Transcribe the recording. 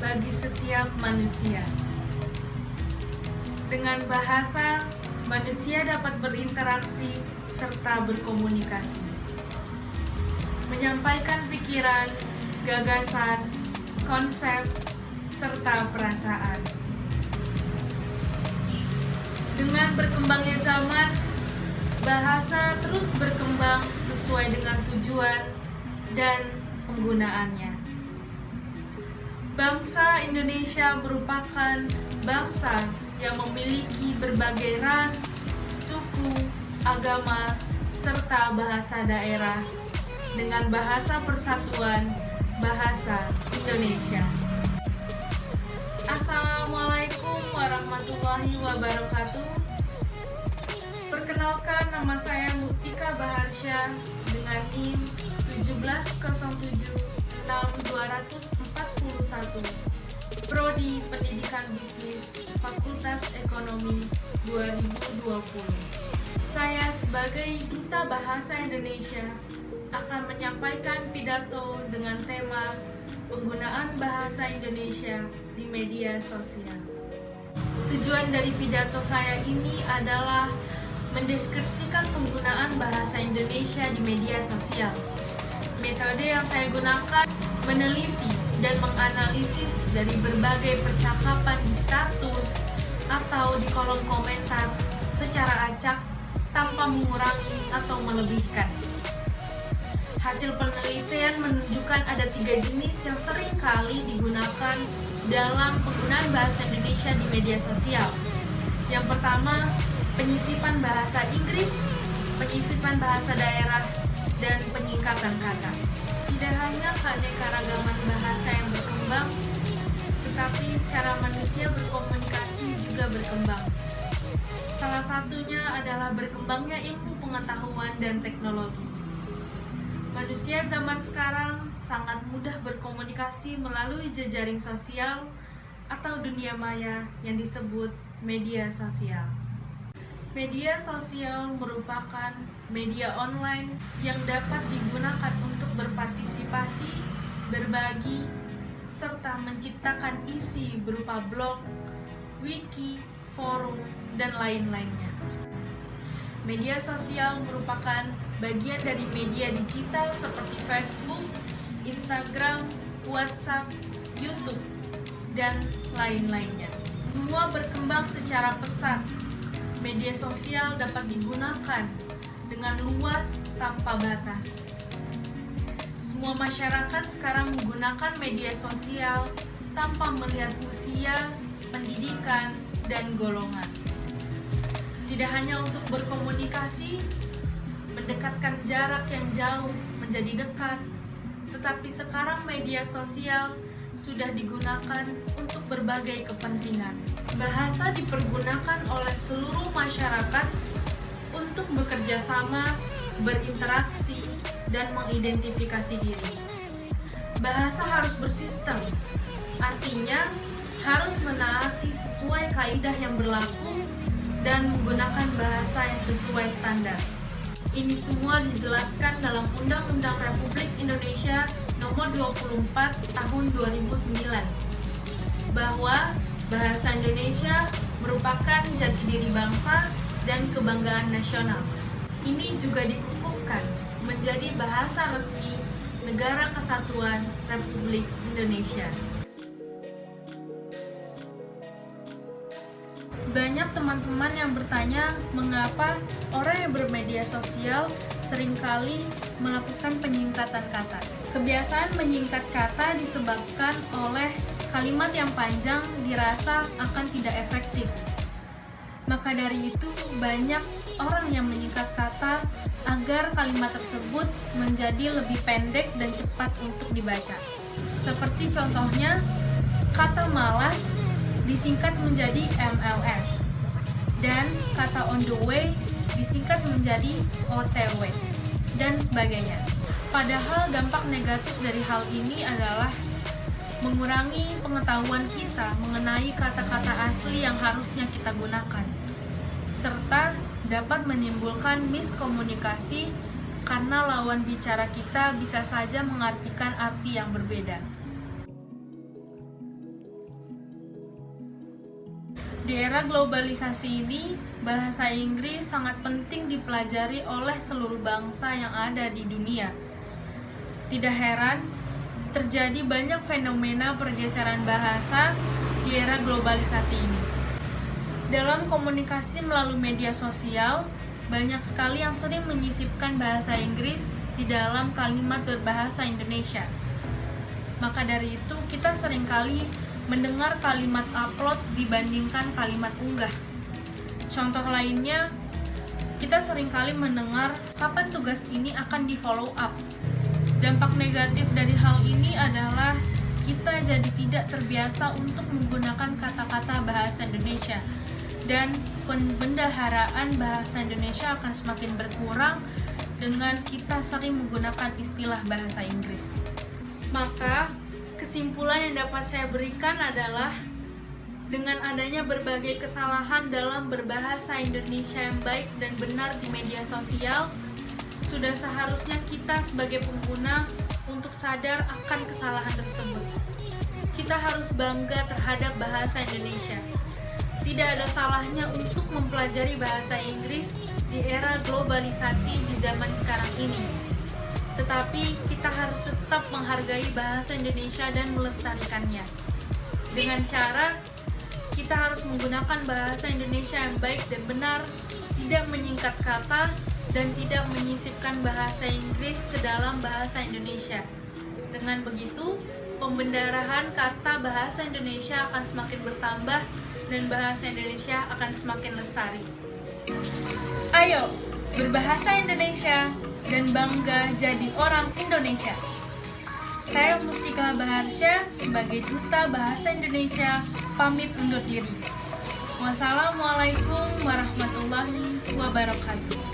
bagi setiap manusia. Dengan bahasa, manusia dapat berinteraksi serta berkomunikasi, menyampaikan pikiran, gagasan, konsep, serta perasaan. Dengan berkembangnya zaman, bahasa terus berkembang sesuai dengan tujuan dan penggunaannya. Bangsa Indonesia merupakan bangsa yang memiliki berbagai ras, suku, agama, serta bahasa daerah dengan bahasa persatuan Bahasa Indonesia. Assalamualaikum warahmatullahi wabarakatuh. Perkenalkan, nama saya Mustika Baharsyah dengan NIM 17076-241, Prodi Pendidikan Bisnis, Fakultas Ekonomi 2020. Saya sebagai Duta Bahasa Indonesia akan menyampaikan pidato dengan tema penggunaan bahasa Indonesia di media sosial. Tujuan dari pidato saya ini adalah mendeskripsikan penggunaan bahasa Indonesia di media sosial. Metode yang saya gunakan meneliti dan menganalisis dari berbagai percakapan di status atau di kolom komentar secara acak tanpa mengurangi atau melebihkan. Hasil penelitian menunjukkan ada 3 jenis yang sering kali digunakan dalam penggunaan bahasa Indonesia di media sosial. Yang pertama, penyisipan bahasa Inggris, penyisipan bahasa daerah, dan penyingkatan kata. Tidak hanya keanekaragaman bahasa yang berkembang, tetapi cara manusia berkomunikasi juga berkembang. Salah satunya adalah berkembangnya ilmu pengetahuan dan teknologi. Manusia zaman sekarang sangat mudah berkomunikasi melalui jejaring sosial atau dunia maya yang disebut media sosial. Media sosial merupakan media online yang dapat digunakan untuk berpartisipasi, berbagi, serta menciptakan isi berupa blog, wiki, forum, dan lain-lainnya. Media sosial merupakan bagian dari media digital seperti Facebook, Instagram, WhatsApp, YouTube, dan lain-lainnya. Semua berkembang secara pesat. Media sosial dapat digunakan dengan luas tanpa batas. Semua masyarakat sekarang menggunakan media sosial tanpa melihat usia, pendidikan, dan golongan. Tidak hanya untuk berkomunikasi, mendekatkan jarak yang jauh menjadi dekat, tetapi sekarang media sosial sudah digunakan untuk berbagai kepentingan. Bahasa dipergunakan oleh seluruh masyarakat untuk bekerja sama, berinteraksi, dan mengidentifikasi diri. Bahasa harus bersistem, artinya harus menaati sesuai kaidah yang berlaku dan menggunakan bahasa yang sesuai standar. Ini semua dijelaskan dalam Undang-Undang Republik Indonesia Nomor 24 Tahun 2009 bahwa bahasa Indonesia merupakan jati diri bangsa dan kebanggaan nasional. Ini juga dikukuhkan menjadi bahasa resmi Negara Kesatuan Republik Indonesia. Banyak teman-teman yang bertanya mengapa orang yang bermedia sosial seringkali melakukan penyingkatan kata. Kebiasaan menyingkat kata disebabkan oleh kalimat yang panjang dirasa akan tidak efektif. Maka dari itu, banyak orang yang menyingkat kata agar kalimat tersebut menjadi lebih pendek dan cepat untuk dibaca. Seperti contohnya, kata malas disingkat menjadi MLS, dan kata on the way disingkat menjadi OTW, dan sebagainya. Padahal dampak negatif dari hal ini adalah mengurangi pengetahuan kita mengenai kata-kata asli yang harusnya kita gunakan, serta dapat menimbulkan miskomunikasi karena lawan bicara kita bisa saja mengartikan arti yang berbeda. Di era globalisasi ini, bahasa Inggris sangat penting dipelajari oleh seluruh bangsa yang ada di dunia. Tidak heran, terjadi banyak fenomena pergeseran bahasa di era globalisasi ini. Dalam komunikasi melalui media sosial, banyak sekali yang sering menyisipkan bahasa Inggris di dalam kalimat berbahasa Indonesia. Maka dari itu, kita seringkali mendengar kalimat upload dibandingkan kalimat unggah. Contoh lainnya, kita seringkali mendengar kapan tugas ini akan di-follow up. Dampak negatif dari hal ini adalah kita jadi tidak terbiasa untuk menggunakan kata-kata bahasa Indonesia, dan pembendaharaan bahasa Indonesia akan semakin berkurang dengan kita sering menggunakan istilah bahasa Inggris. Maka, kesimpulan yang dapat saya berikan adalah dengan adanya berbagai kesalahan dalam berbahasa Indonesia yang baik dan benar di media sosial, sudah seharusnya kita sebagai pengguna untuk sadar akan kesalahan tersebut. Kita harus bangga terhadap bahasa Indonesia. Tidak ada salahnya untuk mempelajari bahasa Inggris di era globalisasi di zaman sekarang ini. Tetapi kita harus tetap menghargai bahasa Indonesia dan melestarikannya. Dengan cara kita harus menggunakan bahasa Indonesia yang baik dan benar, tidak menyingkat kata, dan tidak menyisipkan bahasa Inggris ke dalam bahasa Indonesia. Dengan begitu, pembendarahan kata bahasa Indonesia akan semakin bertambah dan bahasa Indonesia akan semakin lestari. Ayo, berbahasa Indonesia dan bangga jadi orang Indonesia. Saya Mustika Baharsya sebagai Duta Bahasa Indonesia pamit undur diri. Wassalamualaikum warahmatullahi wabarakatuh.